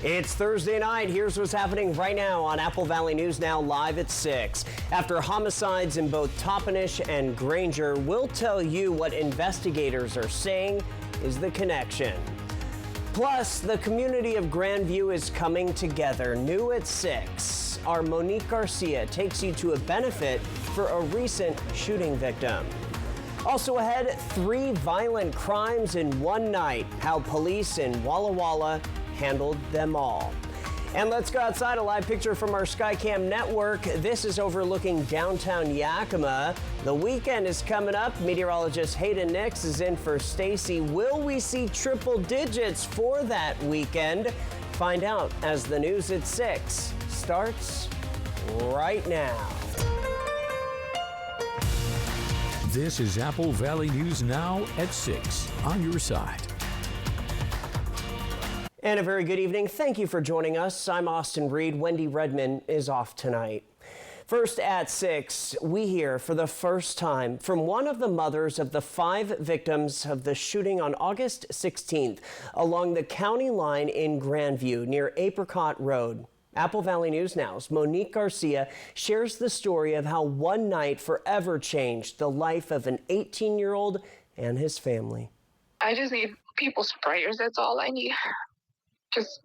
It's Thursday night. Here's what's happening right now on Apple Valley News Now live at 6. After homicides in both Toppenish and Granger, we'll tell you what investigators are saying is the connection. Plus, the community of Grandview is coming together. New at 6. Our Monique Garcia takes you to a benefit for a recent shooting victim. Also ahead, 3 violent crimes in one night. How police in Walla Walla handled them all. And let's go outside. A live picture from our Skycam network. This is overlooking downtown Yakima. The weekend is coming up. Meteorologist Hayden Nix is in for Stacy. Will we see triple digits for that weekend? Find out as the news at 6 starts right now. This is Apple Valley News Now at 6 on your side. And a very good evening. Thank you for joining us. I'm Austin Reed. Wendy Redman is off tonight. First at 6, we hear for the first time from one of the mothers of the 5 victims of the shooting on August 16th along the county line in Grandview near Apricot Road. Apple Valley News Now's Monique Garcia shares the story of how one night forever changed the life of an 18-year-old and his family. I just need people's prayers. That's all I need. Just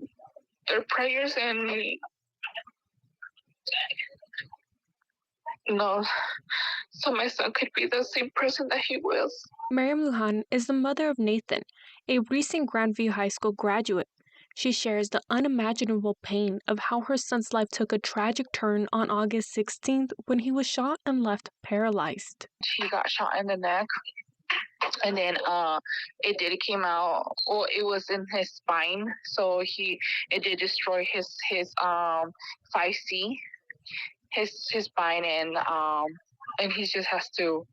their prayers and so my son could be the same person that he was. Miriam Lujan is the mother of Nathan, a recent Grandview High School graduate. She shares the unimaginable pain of how her son's life took a tragic turn on August 16th when he was shot and left paralyzed. He got shot in the neck. And then it came out, well, it was in his spine, so it did destroy his 5C, his spine, and he just has to,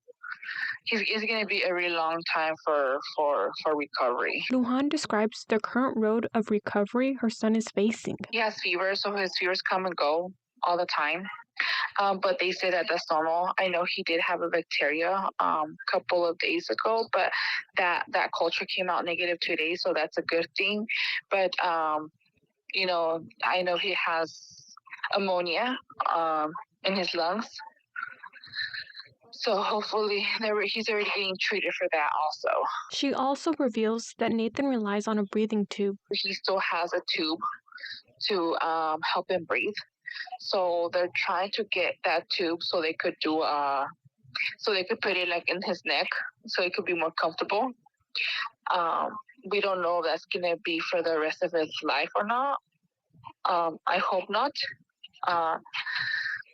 it's going to be a really long time for recovery. Lujan describes the current road of recovery her son is facing. He has fever, so his fevers come and go all the time. But they say that that's normal. I know he did have a bacteria a couple of days ago, but that culture came out negative today, so that's a good thing. But, I know he has ammonia in his lungs. So hopefully he's already getting treated for that also. She also reveals that Nathan relies on a breathing tube. He still has a tube to help him breathe. So they're trying to get that tube so they could put it like in his neck so it could be more comfortable. We don't know if that's gonna be for the rest of his life or not. I hope not.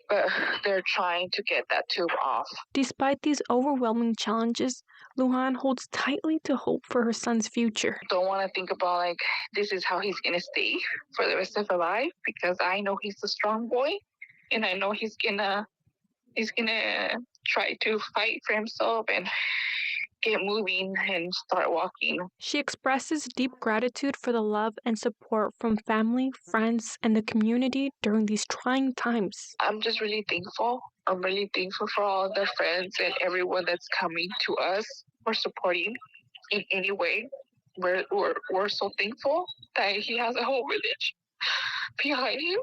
But they're trying to get that tube off. Despite these overwhelming challenges, Lujan holds tightly to hope for her son's future. Don't want to think about like this is how he's gonna stay for the rest of his life, because I know he's a strong boy, and I know he's gonna try to fight for himself and get moving and start walking. She expresses deep gratitude for the love and support from family, friends, and the community during these trying times. I'm just really thankful. I'm really thankful for all the friends and everyone that's coming to us or supporting in any way. We're so thankful that he has a whole village behind him.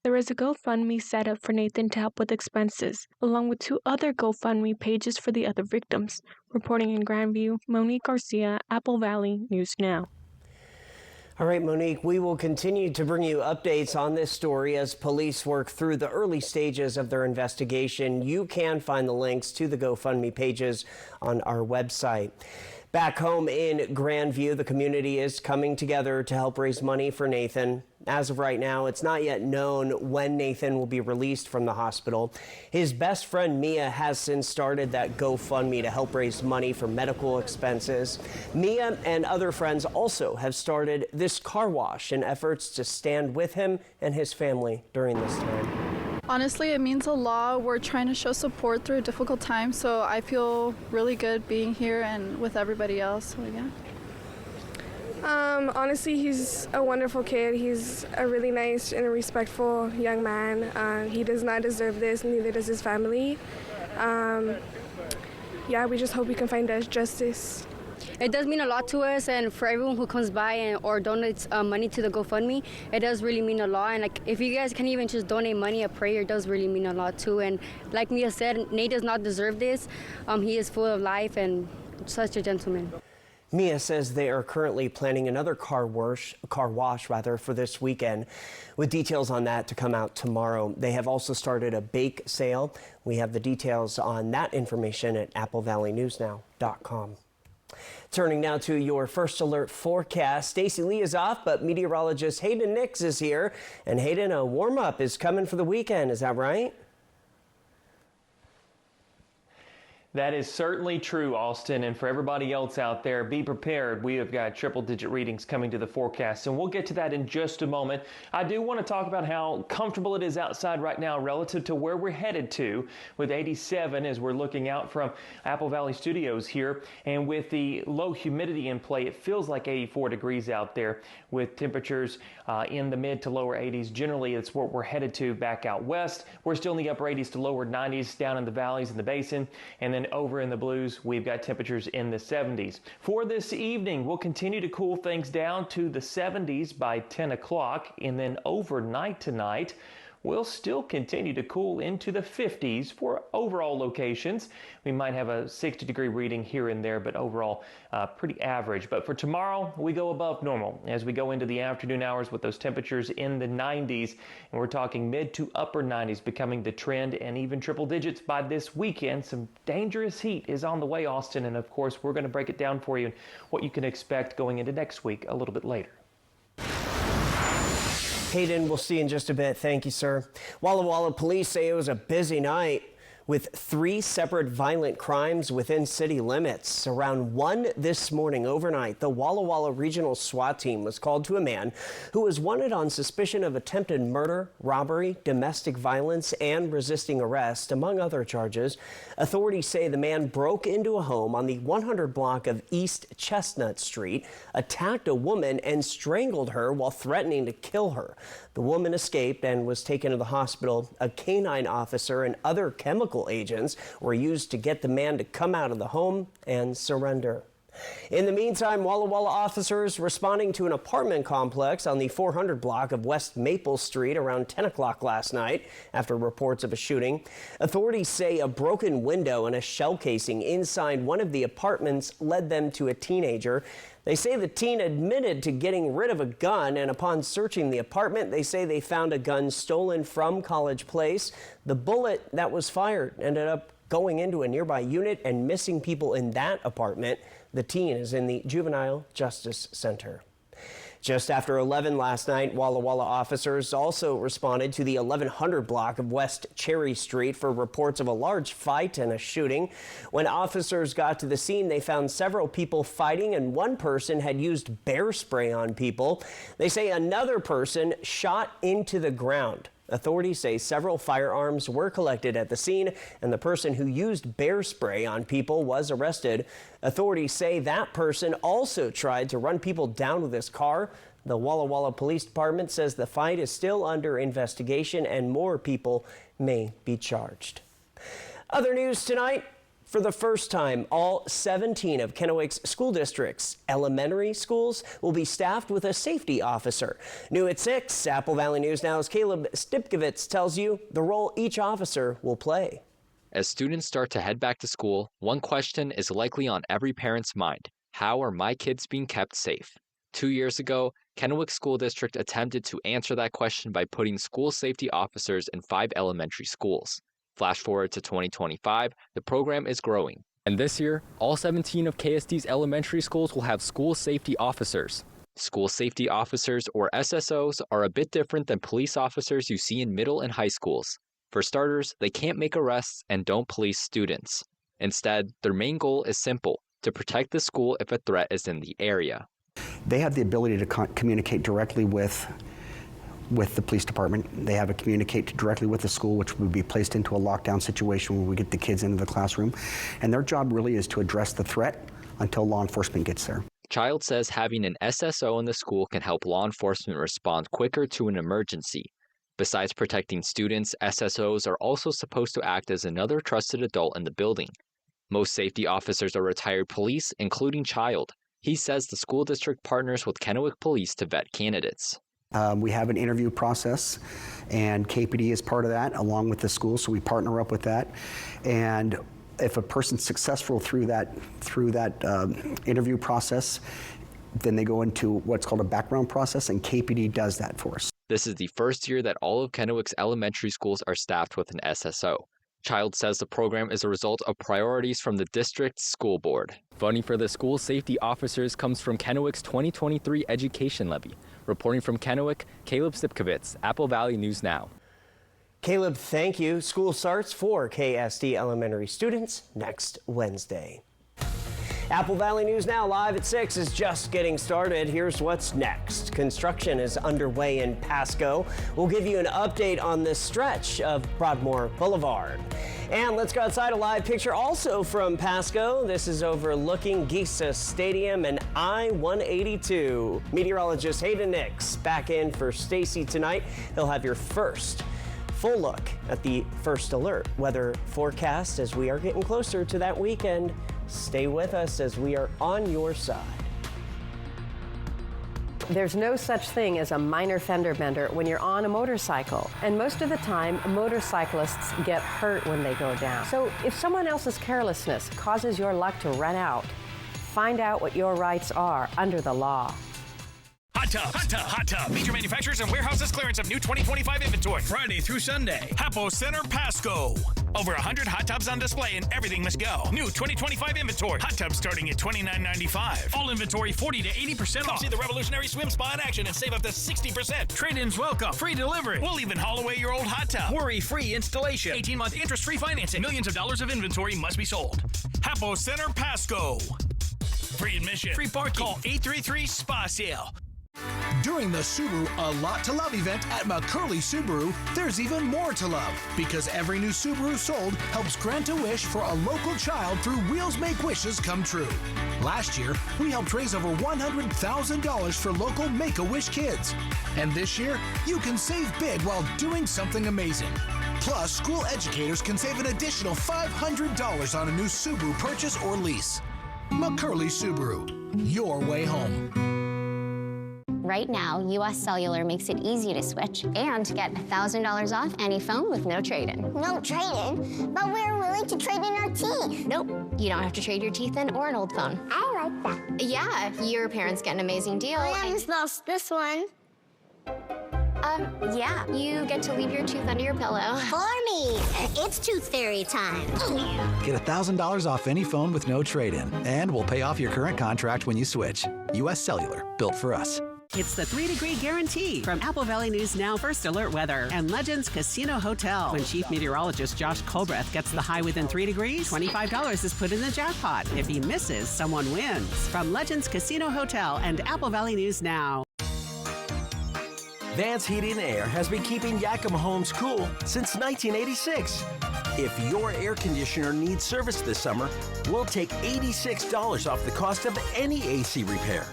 There is a GoFundMe set up for Nathan to help with expenses, along with 2 other GoFundMe pages for the other victims. Reporting in Grandview, Monique Garcia, Apple Valley News Now. All right, Monique, we will continue to bring you updates on this story as police work through the early stages of their investigation. You can find the links to the GoFundMe pages on our website. Back home in Grandview, the community is coming together to help raise money for Nathan. As of right now, it's not yet known when Nathan will be released from the hospital. His best friend Mia has since started that GoFundMe to help raise money for medical expenses. Mia and other friends also have started this car wash in efforts to stand with him and his family during this time. Honestly, it means a lot. We're trying to show support through a difficult time, so I feel really good being here and with everybody else. So, yeah. Honestly, he's a wonderful kid. He's a really nice and respectful young man. He does not deserve this, neither does his family. We just hope we can find us justice. it does mean a lot to us, and for everyone who comes by or donates money to the GoFundMe, it does really mean a lot. And like, if you guys can even just donate money, a prayer does really mean a lot too. And like Mia said, Nate does not deserve this. He is full of life and such a gentleman. Mia says they are currently planning another car wash for this weekend, with details on that to come out tomorrow. They have also started a bake sale. We have the details on that information at applevalleyNewsNow.com. Turning now to your first alert forecast. Stacey Lee is off, but meteorologist Hayden Nix is here. And Hayden, a warm-up is coming for the weekend. Is that right? That is certainly true, Austin, and for everybody else out there, be prepared. We have got triple-digit readings coming to the forecast, and we'll get to that in just a moment. I do want to talk about how comfortable it is outside right now relative to where we're headed to, with 87 as we're looking out from Apple Valley Studios here, and with the low humidity in play, it feels like 84 degrees out there with temperatures in the mid to lower 80s. Generally, it's what we're headed to back out west. We're still in the upper 80s to lower 90s down in the valleys and the basin, and then over in the blues, we've got temperatures in the 70s. For this evening, we'll continue to cool things down to the 70s by 10 o'clock, and then overnight tonight, we'll still continue to cool into the 50s for overall locations. We might have a 60-degree reading here and there, but overall pretty average. But for tomorrow, we go above normal as we go into the afternoon hours with those temperatures in the 90s, and we're talking mid to upper 90s becoming the trend, and even triple digits by this weekend. Some dangerous heat is on the way, Austin, and of course we're going to break it down for you and what you can expect going into next week a little bit later. Hayden, we'll see you in just a bit. Thank you, sir. Walla Walla police say it was a busy night with 3 separate violent crimes within city limits. Around 1 this morning overnight, the Walla Walla Regional SWAT team was called to a man who was wanted on suspicion of attempted murder, robbery, domestic violence, and resisting arrest, among other charges. Authorities say the man broke into a home on the 100 block of East Chestnut Street, attacked a woman, and strangled her while threatening to kill her. The woman escaped and was taken to the hospital. A canine officer and other chemical agents were used to get the man to come out of the home and surrender. In the meantime, Walla Walla officers responding to an apartment complex on the 400 block of West Maple Street around 10 o'clock last night after reports of a shooting. Authorities say a broken window and a shell casing inside one of the apartments led them to a teenager. They say the teen admitted to getting rid of a gun, and upon searching the apartment, they say they found a gun stolen from College Place. The bullet that was fired ended up going into a nearby unit and missing people in that apartment. The teen is in the Juvenile Justice Center. Just after 11 last night, Walla Walla officers also responded to the 1100 block of West Cherry Street for reports of a large fight and a shooting. When officers got to the scene, they found several people fighting, and one person had used bear spray on people. They say another person shot into the ground. Authorities say several firearms were collected at the scene, and the person who used bear spray on people was arrested. Authorities say that person also tried to run people down with his car. The Walla Walla Police Department says the fight is still under investigation and more people may be charged. Other news tonight. For the first time, all 17 of Kennewick's school districts' elementary schools will be staffed with a safety officer. New at 6, Apple Valley News Now's Caleb Stipkovitz tells you the role each officer will play. As students start to head back to school, one question is likely on every parent's mind. How are my kids being kept safe? 2 years ago, Kennewick School District attempted to answer that question by putting school safety officers in 5 elementary schools. Flash forward to 2025, the program is growing. And this year, all 17 of KSD's elementary schools will have school safety officers. School safety officers, or SSOs, are a bit different than police officers you see in middle and high schools. For starters, they can't make arrests and don't police students. Instead, their main goal is simple: to protect the school if a threat is in the area. They have the ability to communicate directly with the police department. They have to communicate directly with the school, which would be placed into a lockdown situation where we get the kids into the classroom. And their job really is to address the threat until law enforcement gets there. Child says having an SSO in the school can help law enforcement respond quicker to an emergency. Besides protecting students, SSOs are also supposed to act as another trusted adult in the building. Most safety officers are retired police, including Child. He says the school district partners with Kennewick Police to vet candidates. We have an interview process, and KPD is part of that, along with the school, so we partner up with that. And if a person's successful through that interview process, then they go into what's called a background process, and KPD does that for us. This is the first year that all of Kennewick's elementary schools are staffed with an SSO. Child says the program is a result of priorities from the district's school board. Funding for the school safety officers comes from Kennewick's 2023 education levy. Reporting from Kennewick, Caleb Sipkovitz, Apple Valley News Now. Caleb, thank you. School starts for KSD elementary students next Wednesday. Apple Valley News Now live at 6 is just getting started. Here's what's next. Construction is underway in Pasco. We'll give you an update on this stretch of Broadmoor Boulevard. And let's go outside, a live picture also from Pasco. This is overlooking Geisa Stadium and I-182. Meteorologist Hayden Nix back in for Stacy tonight. He'll have your first full look at the first alert weather forecast as we are getting closer to that weekend. Stay with us as we are on your side. There's no such thing as a minor fender bender when you're on a motorcycle. And most of the time, motorcyclists get hurt when they go down. So if someone else's carelessness causes your luck to run out, find out what your rights are under the law. Hot Tubs. Hot Tub. Hot Tub. Major manufacturers and warehouses clearance of new 2025 inventory. Friday through Sunday. Hapo Center, Pasco. Over 100 hot tubs on display and everything must go. New 2025 inventory. Hot tubs starting at $29.95. All inventory 40 to 80% off. See the revolutionary swim spa in action and save up to 60%. Trade-ins welcome. Free delivery. We'll even haul away your old hot tub. Worry-free installation. 18-month interest-free financing. Millions of dollars of inventory must be sold. Hapo Center, Pasco. Free admission. Free parking. Call 833-SPA-SALE. During the Subaru A Lot to Love event at McCurley Subaru, there's even more to love because every new Subaru sold helps grant a wish for a local child through Wheels Make Wishes Come True. Last year, we helped raise over $100,000 for local Make-A-Wish kids. And this year, you can save big while doing something amazing. Plus, school educators can save an additional $500 on a new Subaru purchase or lease. McCurley Subaru, your way home. Right now, US Cellular makes it easy to switch and get $1,000 off any phone with no trade-in. No trade-in? But we're willing to trade in our teeth. Nope, you don't have to trade your teeth in or an old phone. I like that. Yeah, your parents get an amazing deal. I almost lost this one. Yeah, you get to leave your tooth under your pillow. For me, it's Tooth Fairy time. Get $1,000 off any phone with no trade-in, and we'll pay off your current contract when you switch. US Cellular, built for us. It's the 3-degree guarantee from Apple Valley News Now First Alert Weather and Legends Casino Hotel. When Chief Meteorologist Josh Colbreth gets the high within 3 degrees, $25 is put in the jackpot. If he misses, someone wins. From Legends Casino Hotel and Apple Valley News Now. Vance Heating and Air has been keeping Yakima homes cool since 1986. If your air conditioner needs service this summer, we'll take $86 off the cost of any AC repair.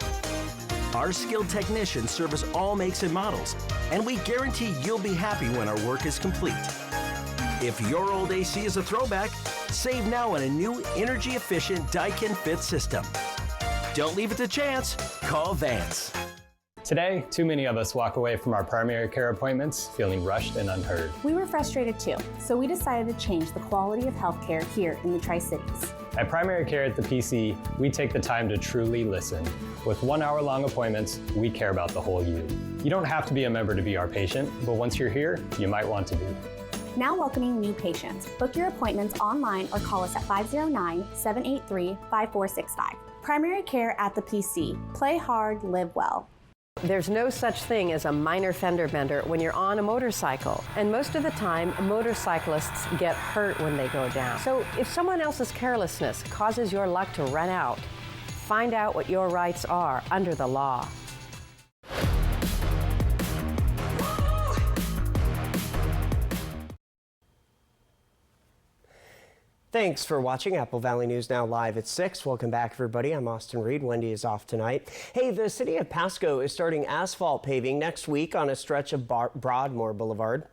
Our skilled technicians service all makes and models, and we guarantee you'll be happy when our work is complete. If your old AC is a throwback, save now on a new energy-efficient Daikin Fit system. Don't leave it to chance. Call Vance. Today, too many of us walk away from our primary care appointments feeling rushed and unheard. We were frustrated too, so we decided to change the quality of healthcare here in the Tri-Cities. At Primary Care at the PC, we take the time to truly listen. With 1-hour-long appointments, we care about the whole you. You don't have to be a member to be our patient, but once you're here, you might want to be. Now welcoming new patients. Book your appointments online or call us at 509-783-5465. Primary Care at the PC. Play hard, live well. There's no such thing as a minor fender bender when you're on a motorcycle. And most of the time, motorcyclists get hurt when they go down. So if someone else's carelessness causes your luck to run out, find out what your rights are under the law. Thanks for watching Apple Valley News Now live at 6. Welcome back, everybody. I'm Austin Reed. Wendy is off tonight. Hey, the city of Pasco is starting asphalt paving next week on a stretch of Broadmoor Boulevard.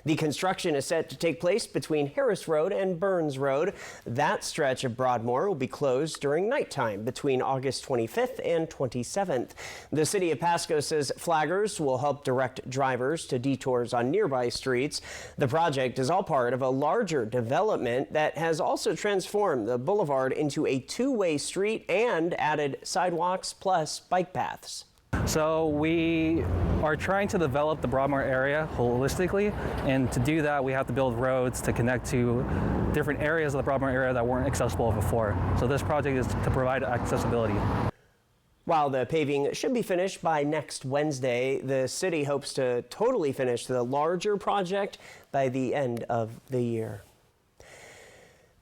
The construction is set to take place between Harris Road and Burns Road. That stretch of Broadmoor will be closed during nighttime between August 25th and 27th. The city of Pasco says flaggers will help direct drivers to detours on nearby streets. The project is all part of a larger development that has also transformed the boulevard into a two-way street and added sidewalks plus bike paths. So we are trying to develop the Broadmoor area holistically, and to do that we have to build roads to connect to different areas of the Broadmoor area that weren't accessible before. So this project is to provide accessibility. While the paving should be finished by next Wednesday, the city hopes to totally finish the larger project by the end of the year.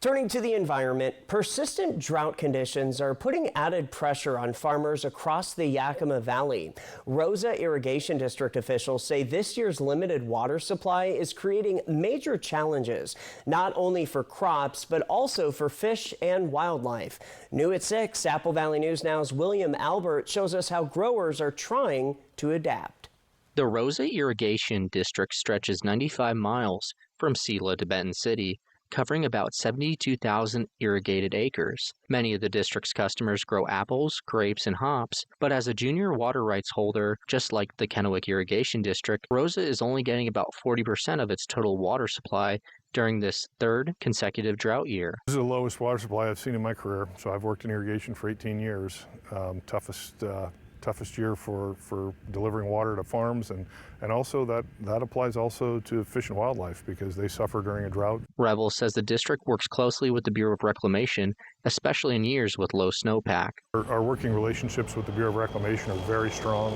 Turning to the environment, persistent drought conditions are putting added pressure on farmers across the Yakima Valley. Rosa Irrigation District officials say this year's limited water supply is creating major challenges, not only for crops, but also for fish and wildlife. New at 6, Apple Valley News Now's William Albert shows us how growers are trying to adapt. The Rosa Irrigation District stretches 95 miles from Sela to Benton City, covering about 72,000 irrigated acres. Many of the district's customers grow apples, grapes, and hops, but as a junior water rights holder, just like the Kennewick Irrigation District, Rosa is only getting about 40% of its total water supply during this third consecutive drought year. This is the lowest water supply I've seen in my career, so I've worked in irrigation for 18 years. Toughest year for delivering water to farms, and also that applies also to fish and wildlife because they suffer during a drought. Revel says the district works closely with the Bureau of Reclamation, especially in years with low snowpack. Our working relationships with the Bureau of Reclamation are very strong.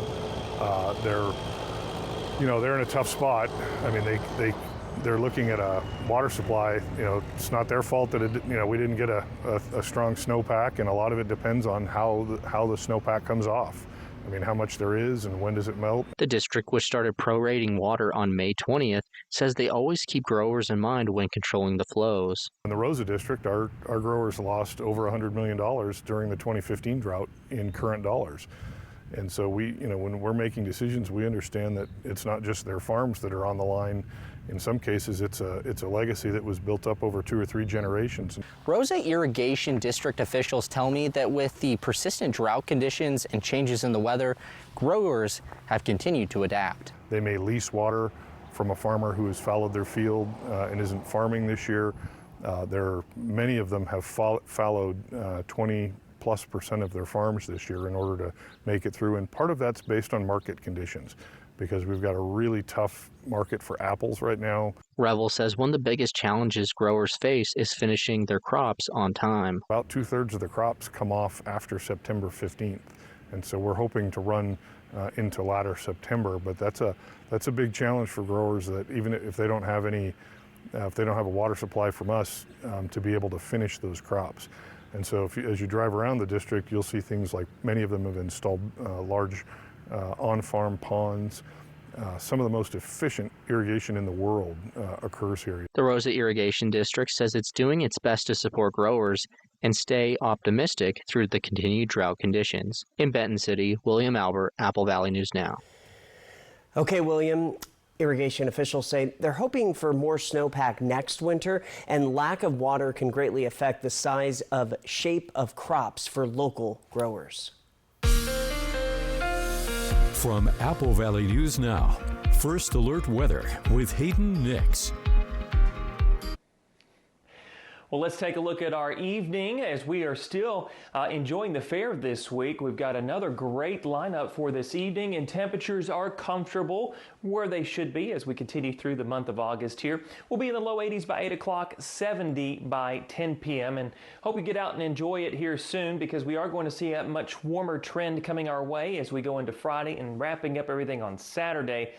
They're in a tough spot. I mean, they're looking at a water supply. It's not their fault that we didn't get a strong snowpack, and a lot of it depends on how the snowpack comes off. I mean, how much there is and when does it melt. The district, which started prorating water on May 20th, says they always keep growers in mind when controlling the flows. In the Rosa District, our growers lost over $100 million during the 2015 drought in current dollars. And so when we're making decisions, we understand that it's not just their farms that are on the line. In some cases, it's a legacy that was built up over 2 or 3 generations. Rosa Irrigation District officials tell me that with the persistent drought conditions and changes in the weather, growers have continued to adapt. They may lease water from a farmer who has followed their field and isn't farming this year. Many of them have followed 20+% of their farms this year in order to make it through, and part of that's based on market conditions, because we've got a really tough market for apples right now. Revel says one of the biggest challenges growers face is finishing their crops on time. About 2/3 of the crops come off after September 15th, and so we're hoping to run into latter September, but that's a big challenge for growers, that even if they don't have if they don't have a water supply from us, to be able to finish those crops. And so as you drive around the district, you'll see things like many of them have installed large on-farm ponds. Some of the most efficient irrigation in the world occurs here. The Rosa Irrigation District says it's doing its best to support growers and stay optimistic through the continued drought conditions. In Benton City, William Albert, Apple Valley News Now. Okay, William. Irrigation officials say they're hoping for more snowpack next winter, and lack of water can greatly affect the size of shape of crops for local growers. From Apple Valley News Now, First Alert Weather with Hayden Nix. Well, let's take a look at our evening as we are still enjoying the fair this week. We've got another great lineup for this evening, and temperatures are comfortable where they should be as we continue through the month of August here. We'll be in the low 80s by 8 o'clock, 70 by 10 p.m. and hope you get out and enjoy it here soon, because we are going to see a much warmer trend coming our way as we go into Friday and wrapping up everything on Saturday.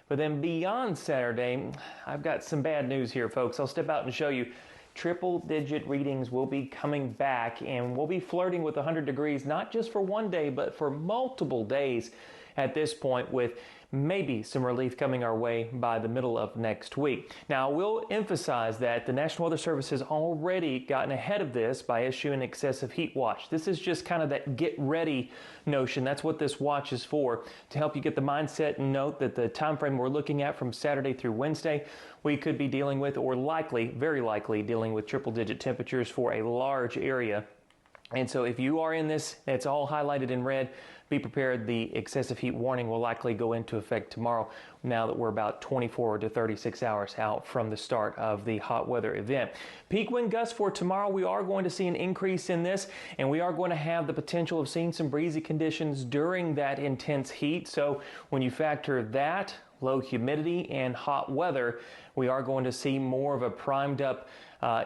But then beyond Saturday, I've got some bad news here, folks. I'll step out and show you. Triple-digit readings will be coming back, and we'll be flirting with 100 degrees, not just for one day, but for multiple days. at this point, with maybe some relief coming our way by the middle of next week. Now, I will emphasize that the National Weather Service has already gotten ahead of this by issuing an excessive heat watch. This is just kind of that get ready notion. That's what this watch is for, to help you get the mindset and note that the time frame we're looking at from Saturday through Wednesday, we could be dealing with, or likely, very likely, dealing with triple-digit temperatures for a large area. And so if you are in this, it's all highlighted in red, be prepared. The excessive heat warning will likely go into effect tomorrow, now that we're about 24 to 36 hours out from the start of the hot weather event. Peak wind gusts for tomorrow, we are going to see an increase in this, and we are going to have the potential of seeing some breezy conditions during that intense heat. So when you factor that, low humidity and hot weather, we are going to see more of a primed up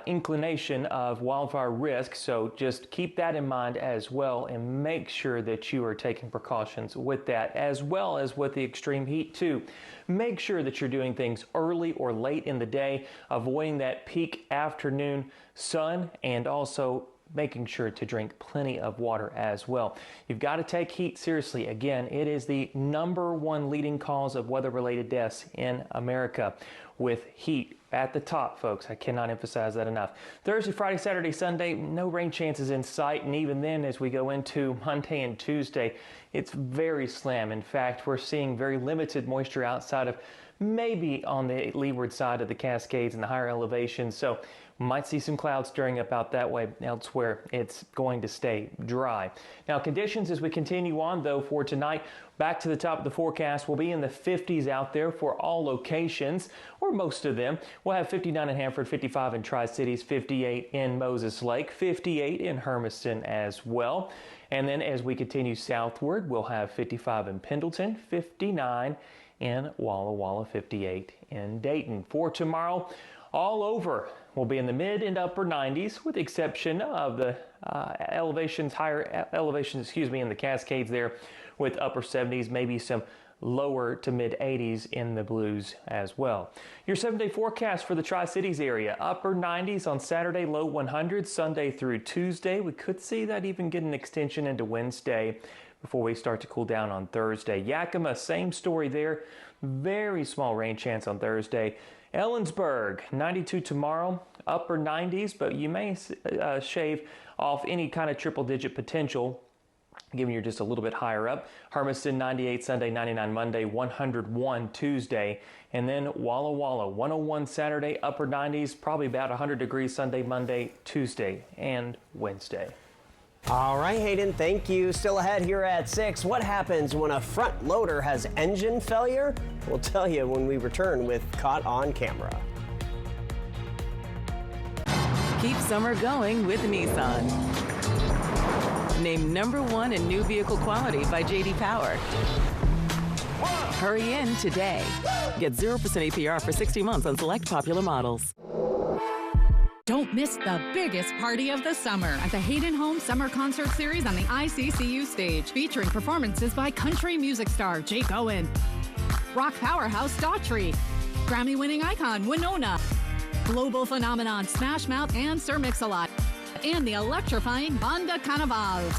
inclination of wildfire risk. So just keep that in mind as well, and make sure that you are taking precautions with that, as well as with the extreme heat too. Make sure that you're doing things early or late in the day, avoiding that peak afternoon sun, and also making sure to drink plenty of water as well. You've got to take heat seriously. Again, it is the #1 leading cause of weather-related deaths in America, with heat at the top, folks. I cannot emphasize that enough. Thursday, Friday, Saturday, Sunday, no rain chances in sight, and even then, as we go into Monday and Tuesday, it's very slim. In fact, we're seeing very limited moisture outside of maybe on the leeward side of the Cascades and the higher elevations. So might see some clouds stirring up out that way. Elsewhere, it's going to stay dry. Now, conditions as we continue on, though, for tonight, back to the top of the forecast, we'll be in the 50s out there for all locations, or most of them. We'll have 59 in Hanford, 55 in Tri-Cities, 58 in Moses Lake, 58 in Hermiston as well. And then as we continue southward, we'll have 55 in Pendleton, 59 in Walla Walla, 58 in Dayton. For tomorrow, all over, we'll be in the mid and upper 90s, with the exception of the higher elevations, in the Cascades there, with upper 70s, maybe some lower to mid 80s in the Blues as well. Your 7-day forecast for the Tri-Cities area: upper 90s on Saturday, low 100s Sunday through Tuesday. We could see that even get an extension into Wednesday before we start to cool down on Thursday. Yakima, same story there. Very small rain chance on Thursday. Ellensburg, 92 tomorrow, upper 90s, but you may shave off any kind of triple-digit potential, given you're just a little bit higher up. Hermiston, 98 Sunday, 99 Monday, 101 Tuesday. And then Walla Walla, 101 Saturday, upper 90s, probably about 100 degrees Sunday, Monday, Tuesday, and Wednesday. All right, Hayden, thank you. Still ahead here at 6. What happens when a front loader has engine failure? We'll tell you when we return with Caught on Camera. Keep summer going with Nissan. Named #1 in new vehicle quality by J.D. Power. Hurry in today. Get 0% APR for 60 months on select popular models. Don't miss the biggest party of the summer at the Hayden Home Summer Concert Series on the ICCU stage, featuring performances by country music star Jake Owen, rock powerhouse Daughtry, Grammy-winning icon Winona, global phenomenon Smash Mouth and Sir Mix-a-Lot, and the electrifying Banda Carnival.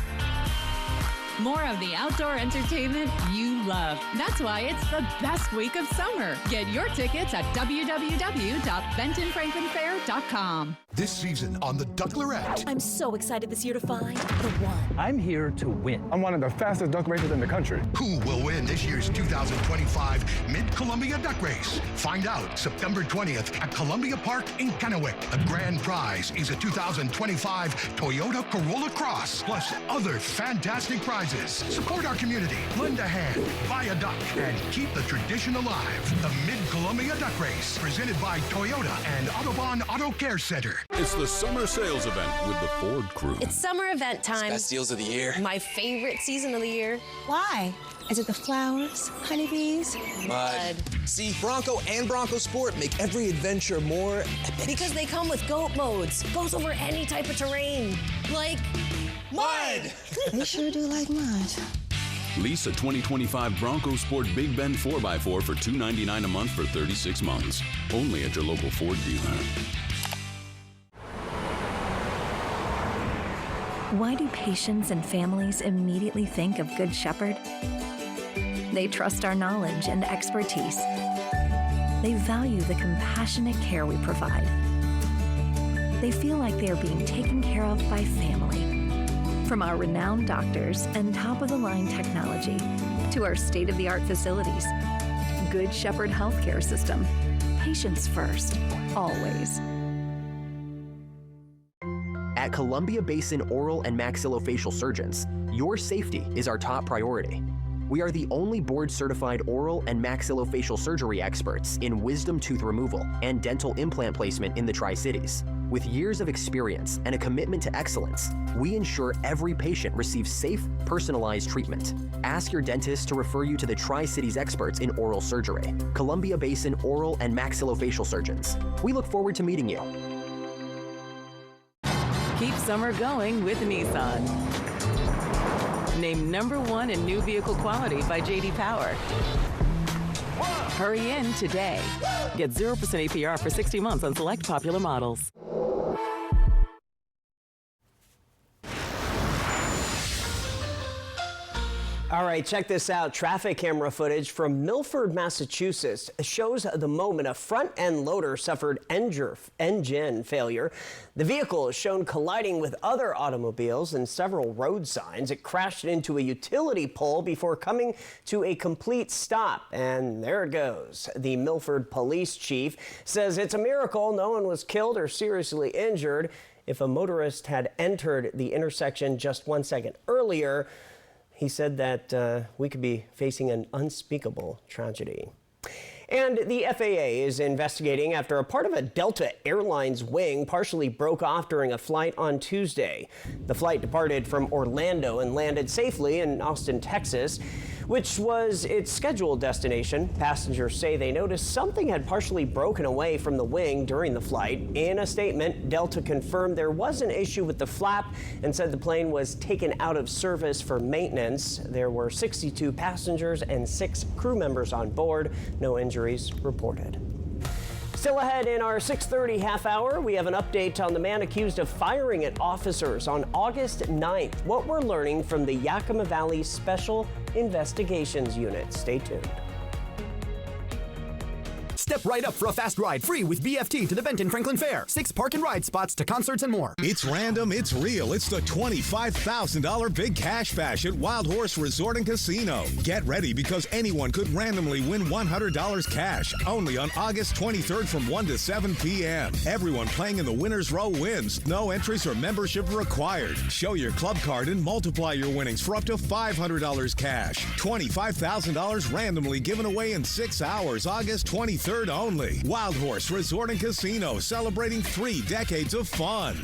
More of the outdoor entertainment you love. That's why it's the best week of summer. Get your tickets at www.bentonfranklinfair.com. This season on The Ducklerette. I'm so excited this year to find the one. I'm here to win. I'm one of the fastest duck racers in the country. Who will win this year's 2025 Mid-Columbia Duck Race? Find out September 20th at Columbia Park in Kennewick. The grand prize is a 2025 Toyota Corolla Cross, plus other fantastic prizes. Support our community, lend a hand, buy a duck, and keep the tradition alive. The Mid-Columbia Duck Race, presented by Toyota and Autobahn Auto Care Center. It's the summer sales event with the Ford crew. It's summer event time. Best deals of the year. My favorite season of the year. Why? Is it the flowers, honeybees? Mud. See, Bronco and Bronco Sport make every adventure more epic. Because they come with GOAT modes. Goes over any type of terrain. Like mud! We sure do like mud. Lease a 2025 Bronco Sport Big Bend 4x4 for $299 a month for 36 months. Only at your local Ford dealer. Why do patients and families immediately think of Good Shepherd? They trust our knowledge and expertise. They value the compassionate care we provide. They feel like they are being taken care of by family. From our renowned doctors and top-of-the-line technology to our state-of-the-art facilities, Good Shepherd Healthcare System. Patients first, always. At Columbia Basin Oral and Maxillofacial Surgeons, your safety is our top priority. We are the only board-certified oral and maxillofacial surgery experts in wisdom tooth removal and dental implant placement in the Tri-Cities. With years of experience and a commitment to excellence, we ensure every patient receives safe, personalized treatment. Ask your dentist to refer you to the Tri-Cities experts in oral surgery, Columbia Basin Oral and Maxillofacial Surgeons. We look forward to meeting you. Keep summer going with Nissan. Named #1 in new vehicle quality by J.D. Power. Hurry in today. Get 0% APR for 60 months on select popular models. All right, check this out. Traffic camera footage from Milford, Massachusetts shows the moment a front-end loader suffered engine failure. The vehicle is shown colliding with other automobiles and several road signs. It crashed into a utility pole before coming to a complete stop. And there it goes. The Milford police chief says it's a miracle no one was killed or seriously injured. If a motorist had entered the intersection just 1 second earlier, he said that we could be facing an unspeakable tragedy. And the FAA is investigating after a part of a Delta Airlines wing partially broke off during a flight on Tuesday. The flight departed from Orlando and landed safely in Austin, Texas, which was its scheduled destination. Passengers say they noticed something had partially broken away from the wing during the flight. In a statement, Delta confirmed there was an issue with the flap and said the plane was taken out of service for maintenance. There were 62 passengers and 6 crew members on board. No injuries reported. Still ahead in our 6:30 half hour, we have an update on the man accused of firing at officers on August 9th. What we're learning from the Yakima Valley Special Investigations Unit. Stay tuned. Step right up for a fast ride free with BFT to the Benton Franklin Fair. 6 park and ride spots to concerts and more. It's random, it's real. It's the $25,000 Big Cash Bash at Wild Horse Resort and Casino. Get ready because anyone could randomly win $100 cash only on August 23rd from 1 to 7 p.m. Everyone playing in the winner's row wins. No entries or membership required. Show your club card and multiply your winnings for up to $500 cash. $25,000 randomly given away in 6 hours, August 23rd only. Wild Horse Resort and Casino, celebrating 3 decades of fun.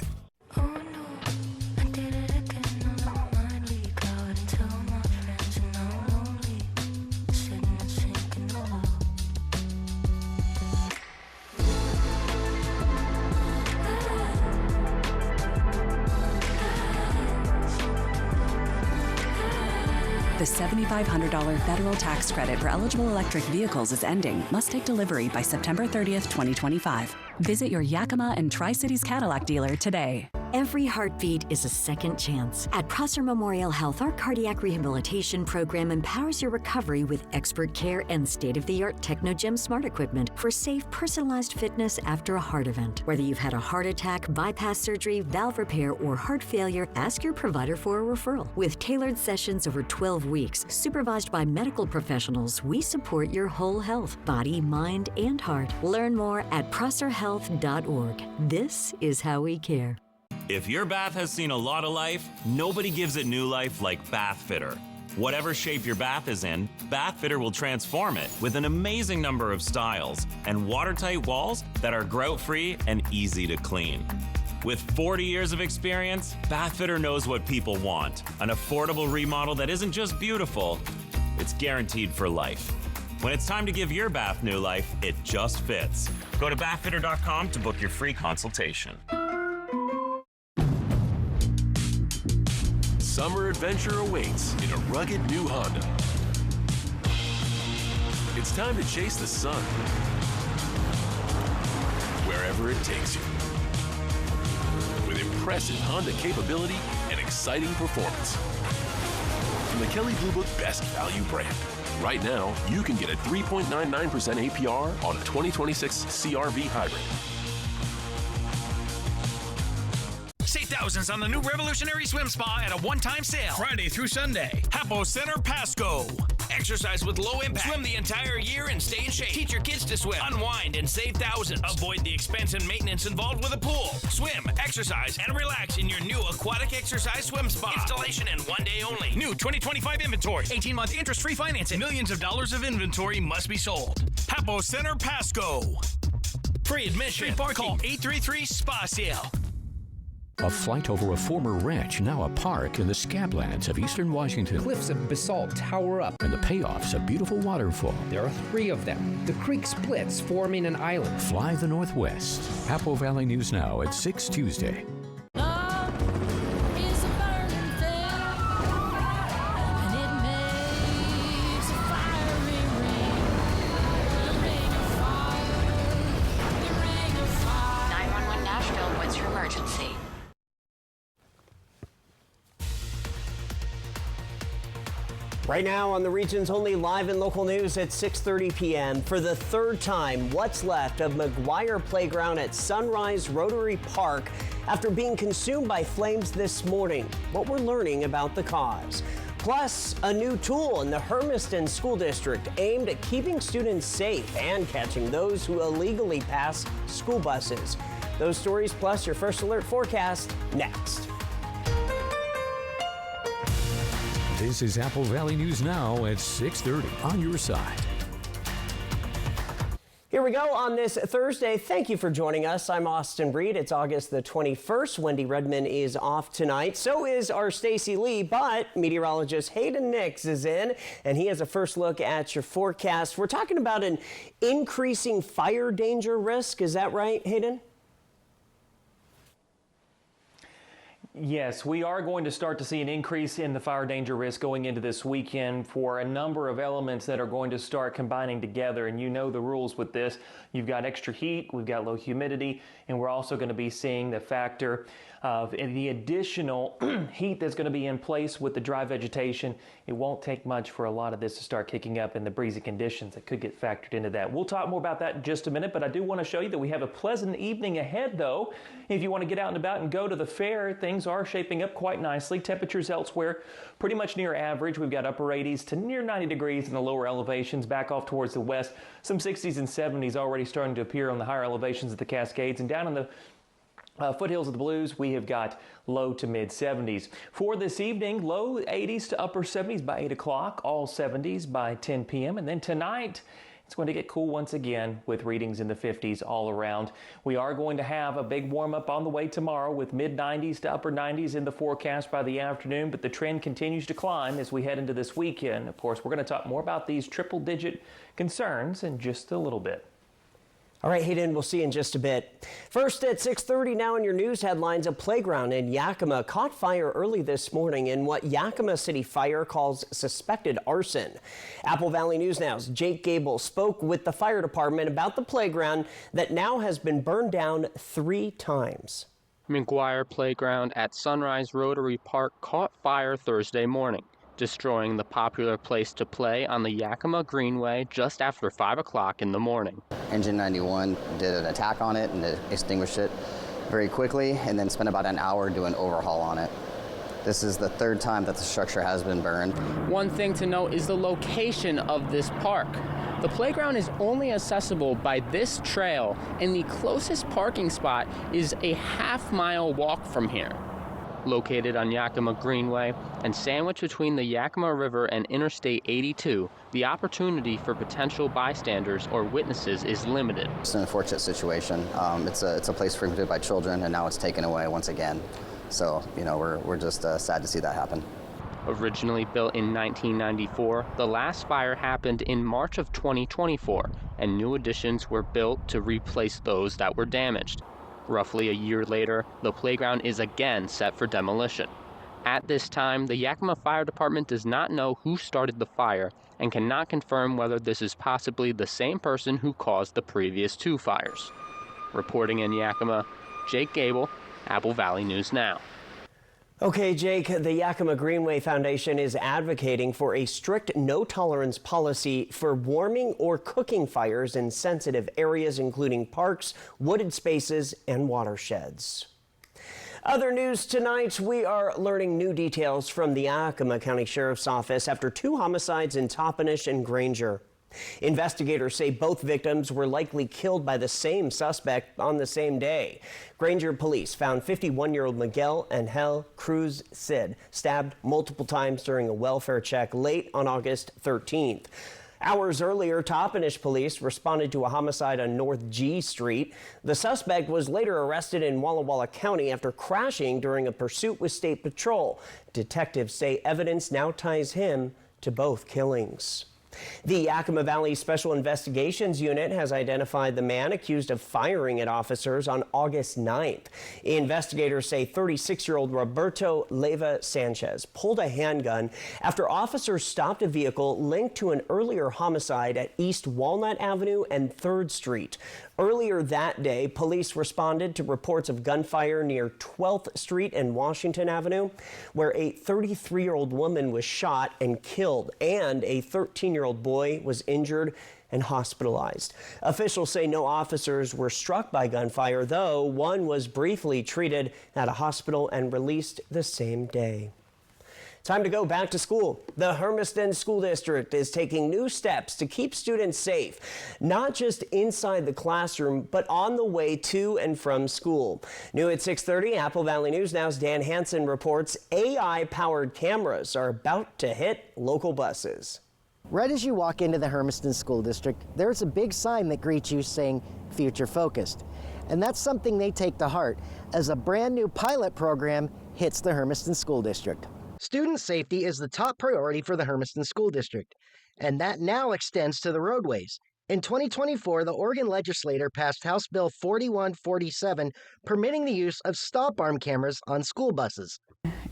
The $7,500 federal tax credit for eligible electric vehicles is ending. Must take delivery by September 30th, 2025. Visit your Yakima and Tri-Cities Cadillac dealer today. Every heartbeat is a second chance. At Prosser Memorial Health, our cardiac rehabilitation program empowers your recovery with expert care and state-of-the-art TechnoGym smart equipment for safe, personalized fitness after a heart event. Whether you've had a heart attack, bypass surgery, valve repair, or heart failure, ask your provider for a referral. With tailored sessions over 12 weeks, supervised by medical professionals, we support your whole health, body, mind, and heart. Learn more at prosserhealth.org. This is how we care. If your bath has seen a lot of life, nobody gives it new life like Bath Fitter. Whatever shape your bath is in, Bath Fitter will transform it with an amazing number of styles and watertight walls that are grout-free and easy to clean. With 40 years of experience, Bath Fitter knows what people want. An affordable remodel that isn't just beautiful, it's guaranteed for life. When it's time to give your bath new life, it just fits. Go to bathfitter.com to book your free consultation. Summer adventure awaits in a rugged new Honda. It's time to chase the sun wherever it takes you. With impressive Honda capability and exciting performance. From the Kelley Blue Book Best Value brand, Right now, you can get a 3.99% APR on a 2026 CR-V hybrid. Save thousands on the new revolutionary swim spa at a one-time sale. Friday through Sunday. Hapo Center Pasco. Exercise with low impact. Swim the entire year and stay in shape. Teach your kids to swim. Unwind and save thousands. Avoid the expense and maintenance involved with a pool. Swim, exercise, and relax in your new aquatic exercise swim spa. Installation and one day only. New 2025 inventory. 18-month interest-free financing. Millions of dollars of inventory must be sold. Hapo Center Pasco. Free admission. Call 833-SPA-SALE. A flight over a former ranch, now a park in the Scablands of eastern Washington. Cliffs of basalt tower up. And the payoff's a beautiful waterfall. There are 3 of them. The creek splits, forming an island. Fly the Northwest. Apple Valley News Now at 6 Tuesday. Right now on the region's only live and local news at 6:30 p.m. For the third time, what's left of McGuire Playground at Sunrise Rotary Park after being consumed by flames this morning. What we're learning about the cause. Plus, a new tool in the Hermiston School District aimed at keeping students safe and catching those who illegally pass school buses. Those stories plus your first alert forecast next. This is Apple Valley News Now at 6:30 on your side. Here we go on this Thursday. Thank you for joining us. I'm Austin Breed. It's August the 21st. Wendy Redman is off tonight. So is our Stacy Lee, but meteorologist Hayden Nix is in, and he has a first look at your forecast. We're talking about an increasing fire danger risk. Is that right, Hayden? Yes, we are going to start to see an increase in the fire danger risk going into this weekend for a number of elements that are going to start combining together. And you know the rules with this. You've got extra heat, we've got low humidity, and we're also going to be seeing the factor of the additional heat that's going to be in place with the dry vegetation. It won't take much for a lot of this to start kicking up in the breezy conditions that could get factored into that. We'll talk more about that in just a minute, but I do want to show you that we have a pleasant evening ahead, though. If you want to get out and about and go to the fair, things are shaping up quite nicely. Temperatures elsewhere pretty much near average. We've got upper 80s to near 90 degrees in the lower elevations, back off towards the west. Some 60s and 70s already starting to appear on the higher elevations of the Cascades, and down in the foothills of the Blues, we have got low to mid 70s. For this evening, low 80s to upper 70s by 8 o'clock, all 70s by 10 p.m. And then tonight, it's going to get cool once again with readings in the 50s all around. We are going to have a big warm up on the way tomorrow with mid 90s to upper 90s in the forecast by the afternoon, but the trend continues to climb as we head into this weekend. Of course, we're going to talk more about these triple-digit concerns in just a little bit. All right, Hayden, we'll see you in just a bit. First at 6:30 now in your news headlines, a playground in Yakima caught fire early this morning in what Yakima City Fire calls suspected arson. Apple Valley News Now's Jake Gable spoke with the fire department about the playground that now has been burned down 3 times. McGuire Playground at Sunrise Rotary Park caught fire Thursday morning, destroying the popular place to play on the Yakima Greenway just after 5 o'clock in the morning. Engine 91 did an attack on it and extinguished it very quickly, and then spent about an hour doing overhaul on it. This is the 3rd time that the structure has been burned. One thing to note is the location of this park. The playground is only accessible by this trail, and the closest parking spot is a half-mile walk from here. Located on Yakima Greenway and sandwiched between the Yakima River and Interstate 82, the opportunity for potential bystanders or witnesses is limited. It's an unfortunate situation. It's a place frequented by children, and now it's taken away once again. So, you know, we're just sad to see that happen. Originally built in 1994, the last fire happened in March of 2024, and new additions were built to replace those that were damaged. Roughly a year later, the playground is again set for demolition. At this time, the Yakima Fire Department does not know who started the fire and cannot confirm whether this is possibly the same person who caused the previous 2 fires. Reporting in Yakima, Jake Gable, Apple Valley News Now. Okay, Jake, the Yakima Greenway Foundation is advocating for a strict no-tolerance policy for warming or cooking fires in sensitive areas, including parks, wooded spaces, and watersheds. Other news tonight, we are learning new details from the Yakima County Sheriff's Office after 2 homicides in Toppenish and Granger. Investigators say both victims were likely killed by the same suspect on the same day. Granger police found 51-year-old Miguel Angel Cruz Cid stabbed multiple times during a welfare check late on August 13th. Hours earlier, Toppenish police responded to a homicide on North G Street. The suspect was later arrested in Walla Walla County after crashing during a pursuit with State Patrol. Detectives say evidence now ties him to both killings. The Yakima Valley Special Investigations Unit has identified the man accused of firing at officers on August 9th. Investigators say 36-year-old Roberto Leyva Sanchez pulled a handgun after officers stopped a vehicle linked to an earlier homicide at East Walnut Avenue and 3rd Street. Earlier that day, police responded to reports of gunfire near 12th Street and Washington Avenue, where a 33-year-old woman was shot and killed, and a 13-year-old boy was injured and hospitalized. Officials say no officers were struck by gunfire, though one was briefly treated at a hospital and released the same day. Time to go back to school. The Hermiston School District is taking new steps to keep students safe, not just inside the classroom, but on the way to and from school. New at 6:30, Apple Valley News Now's Dan Hansen reports AI-powered cameras are about to hit local buses. Right as you walk into the Hermiston School District, there's a big sign that greets you saying Future Focused. And that's something they take to heart as a brand new pilot program hits the Hermiston School District. Student safety is the top priority for the Hermiston School District, and that now extends to the roadways. In 2024, the Oregon legislature passed House Bill 4147, permitting the use of stop-arm cameras on school buses.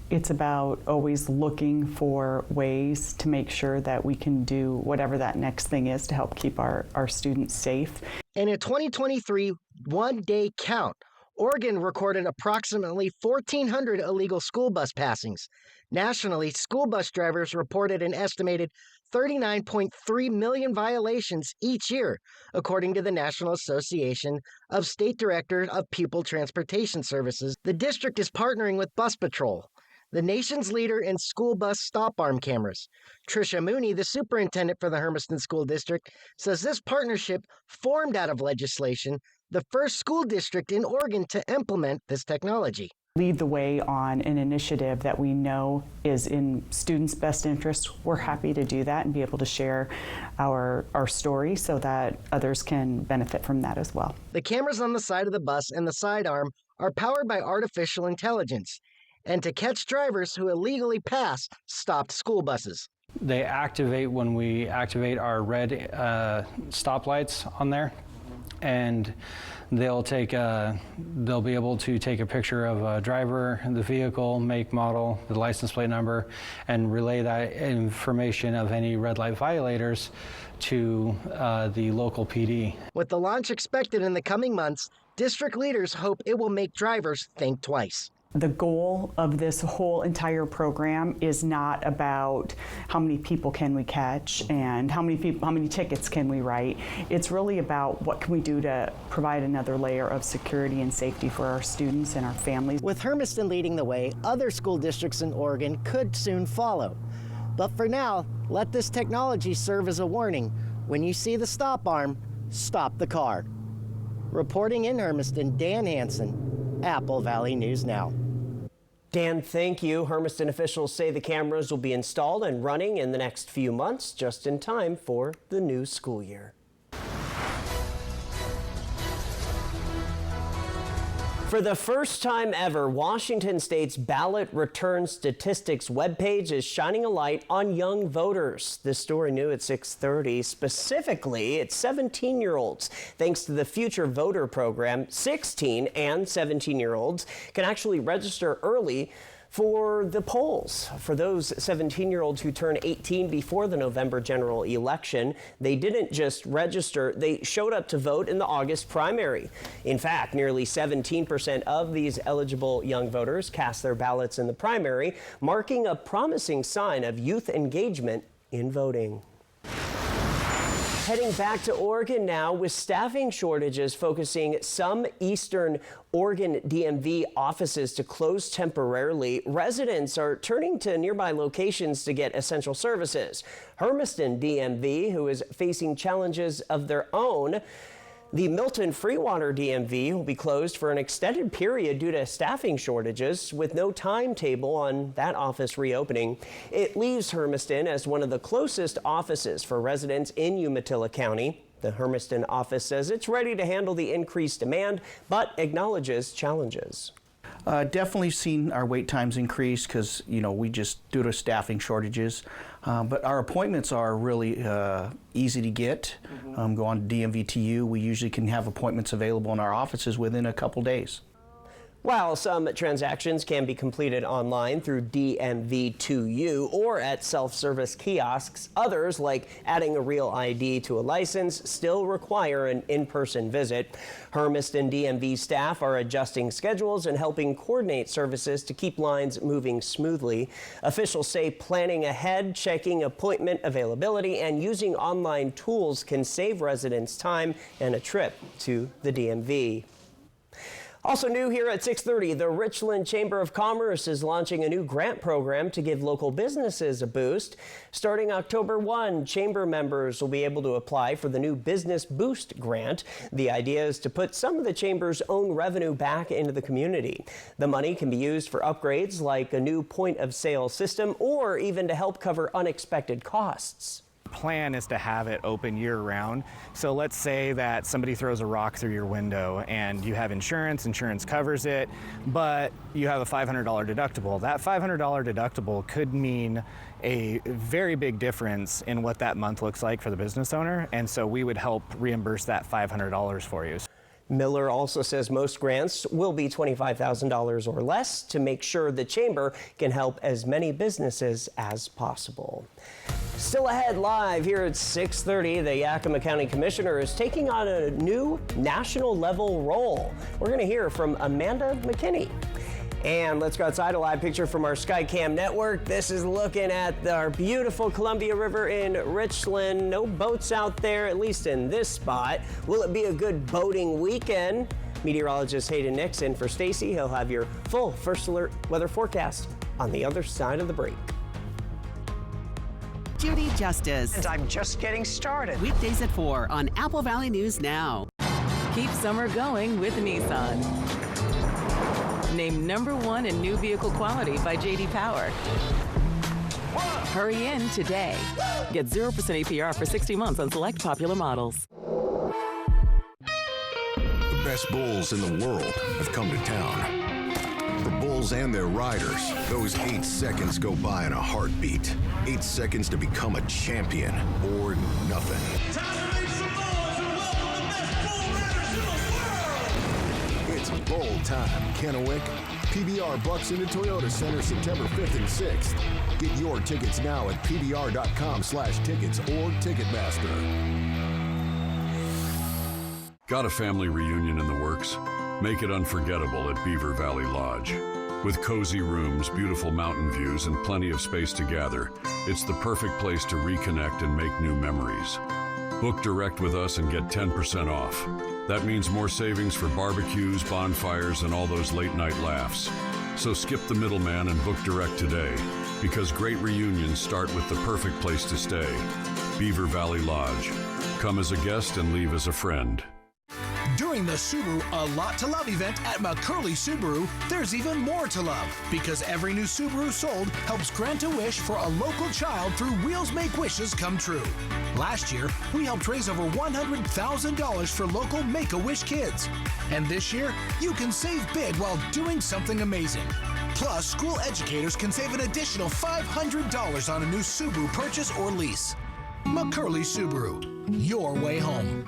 It's about always looking for ways to make sure that we can do whatever that next thing is to help keep our students safe. In a 2023 one-day count, Oregon recorded approximately 1,400 illegal school bus passings. Nationally, school bus drivers reported an estimated 39.3 million violations each year, according to the National Association of State Directors of Pupil Transportation Services. The district is partnering with Bus Patrol, the nation's leader in school bus stop-arm cameras. Tricia Mooney, the superintendent for the Hermiston School District, says this partnership formed out of legislation, the first school district in Oregon to implement this technology. Lead the way on an initiative that we know is in students' best interest. We're happy to do that and be able to share our story so that others can benefit from that as well. The cameras on the side of the bus and the sidearm are powered by artificial intelligence and to catch drivers who illegally pass stopped school buses. They activate when we activate our red stoplights on there, and they'll be able to take a picture of a driver, the vehicle, make, model, the license plate number, and relay that information of any red light violators to the local PD. With the launch expected in the coming months, district leaders hope it will make drivers think twice. The goal of this whole entire program is not about how many people can we catch and how many tickets can we write. It's really about what can we do to provide another layer of security and safety for our students and our families. With Hermiston leading the way, other school districts in Oregon could soon follow. But for now, let this technology serve as a warning. When you see the stop arm, stop the car. Reporting in Hermiston, Dan Hansen, Apple Valley News Now. Dan, thank you. Hermiston officials say the cameras will be installed and running in the next few months, just in time for the new school year. For the first time ever, Washington State's ballot return statistics webpage is shining a light on young voters. This story new at 6:30. Specifically, it's 17-year-olds. Thanks to the Future Voter program, 16 and 17-year-olds can actually register early For the polls, for those 17-year-olds who turn 18 before the November general election, they didn't just register, they showed up to vote in the August primary. In fact, nearly 17% of these eligible young voters cast their ballots in the primary, marking a promising sign of youth engagement in voting. Heading back to Oregon now, with staffing shortages focusing some Eastern Oregon DMV offices to close temporarily, residents are turning to nearby locations to get essential services. Hermiston DMV, who is facing challenges of their own. The Milton Freewater DMV will be closed for an extended period due to staffing shortages, with no timetable on that office reopening. It leaves Hermiston as one of the closest offices for residents in Umatilla County. The Hermiston office says it's ready to handle the increased demand, but acknowledges challenges. Definitely seen our wait times increase because, we just due to staffing shortages. But our appointments are really easy to get. Go on to DMV2U. We usually can have appointments available in our offices within a couple days. While some transactions can be completed online through DMV2U or at self-service kiosks, others, like adding a real ID to a license, still require an in-person visit. Hermiston DMV staff are adjusting schedules and helping coordinate services to keep lines moving smoothly. Officials say planning ahead, checking appointment availability, and using online tools can save residents time and a trip to the DMV. Also new here at 6:30, the Richland Chamber of Commerce is launching a new grant program to give local businesses a boost. Starting October 1, Chamber members will be able to apply for the new Business Boost grant. The idea is to put some of the Chamber's own revenue back into the community. The money can be used for upgrades like a new point-of-sale system or even to help cover unexpected costs. Plan is to have it open year-round. So let's say that somebody throws a rock through your window and you have insurance covers it, but you have a $500 deductible. That $500 deductible could mean a very big difference in what that month looks like for the business owner, and so we would help reimburse that $500 for you. Miller also says most grants will be $25,000 or less to make sure the Chamber can help as many businesses as possible. Still ahead live here at 6:30, the Yakima County Commissioner is taking on a new national level role. We're going to hear from Amanda McKinney. And let's go outside, a live picture from our SkyCam network. This is looking at our beautiful Columbia River in Richland. No boats out there, at least in this spot. Will it be a good boating weekend? Meteorologist Hayden Nixon for Stacy. He'll have your full First Alert weather forecast on the other side of the break. Judy Justice. And I'm just getting started. Weekdays at 4 on Apple Valley News Now. Keep summer going with Nissan. Named #1 in new vehicle quality by J.D. Power. Hurry in today. Get 0% APR for 60 months on select popular models. The best bulls in the world have come to town. For bulls and their riders, those 8 seconds go by in a heartbeat. 8 seconds to become a champion or nothing. It's bull time, Kennewick. PBR bucks into Toyota Center September 5th and 6th. Get your tickets now at pbr.com/tickets or Ticketmaster. Got a family reunion in the works? Make it unforgettable at Beaver Valley Lodge. With cozy rooms, beautiful mountain views, and plenty of space to gather, it's the perfect place to reconnect and make new memories. Book direct with us and get 10% off. That means more savings for barbecues, bonfires, and all those late-night laughs. So skip the middleman and book direct today, because great reunions start with the perfect place to stay. Beaver Valley Lodge. Come as a guest and leave as a friend. During the Subaru A Lot to Love event at McCurley Subaru, there's even more to love because every new Subaru sold helps grant a wish for a local child through Wheels Make Wishes Come True. Last year, we helped raise over $100,000 for local Make-A-Wish kids. And this year, you can save big while doing something amazing. Plus, school educators can save an additional $500 on a new Subaru purchase or lease. McCurley Subaru, your way home.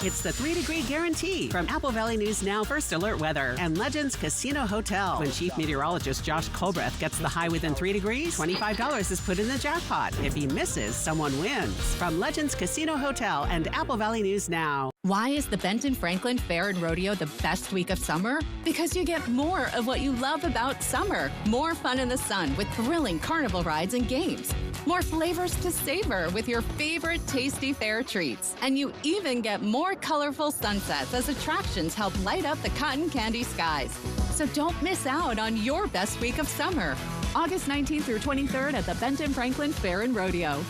It's the 3-degree guarantee from Apple Valley News Now First Alert Weather and Legends Casino Hotel. When Chief Meteorologist Josh Colbreth gets the high within 3 degrees, $25 is put in the jackpot. If he misses, someone wins. From Legends Casino Hotel and Apple Valley News Now. Why is the Benton Franklin Fair and Rodeo the best week of summer? Because you get more of what you love about summer. More fun in the sun with thrilling carnival rides and games. More flavors to savor with your favorite tasty fair treats. And you even get more colorful sunsets as attractions help light up the cotton candy skies. So don't miss out on your best week of summer. August 19th through 23rd at the Benton Franklin Fair and Rodeo.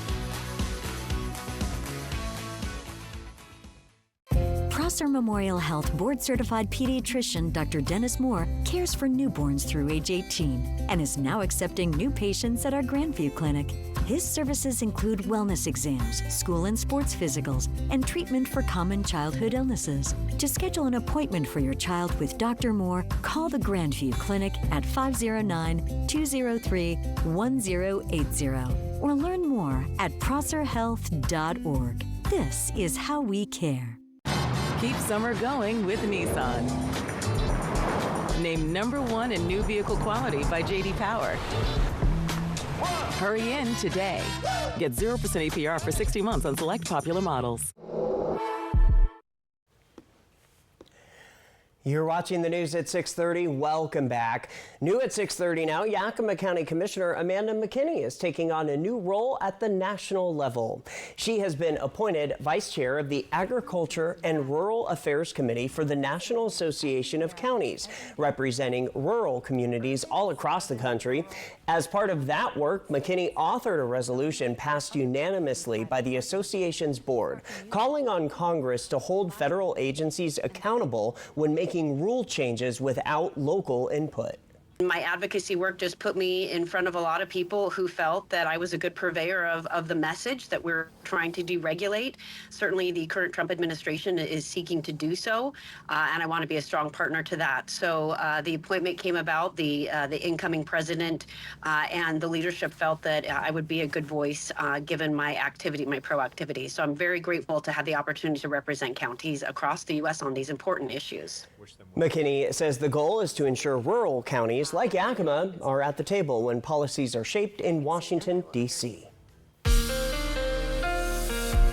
Prosser Memorial Health board-certified pediatrician Dr. Dennis Moore cares for newborns through age 18 and is now accepting new patients at our Grandview Clinic. His services include wellness exams, school and sports physicals, and treatment for common childhood illnesses. To schedule an appointment for your child with Dr. Moore, call the Grandview Clinic at 509-203-1080 or learn more at prosserhealth.org. This is how we care. Keep summer going with Nissan. Named #1 in new vehicle quality by J.D. Power. Hurry in today. Get 0% APR for 60 months on select popular models. You're watching the news at 6:30. Welcome back. New at 6:30 now, Yakima County Commissioner Amanda McKinney is taking on a new role at the national level. She has been appointed Vice Chair of the Agriculture and Rural Affairs Committee for the National Association of Counties, representing rural communities all across the country. As part of that work, McKinney authored a resolution passed unanimously by the association's board, calling on Congress to hold federal agencies accountable when making rule changes without local input. My advocacy work just put me in front of a lot of people who felt that I was a good purveyor of the message that we're trying to deregulate. Certainly the current Trump administration is seeking to do so, and I want to be a strong partner to that. So the appointment came about, the incoming president and the leadership felt that I would be a good voice given my activity, my proactivity. So I'm very grateful to have the opportunity to represent counties across the U.S. on these important issues. McKinney says the goal is to ensure rural counties like Yakima are at the table when policies are shaped in Washington, D.C.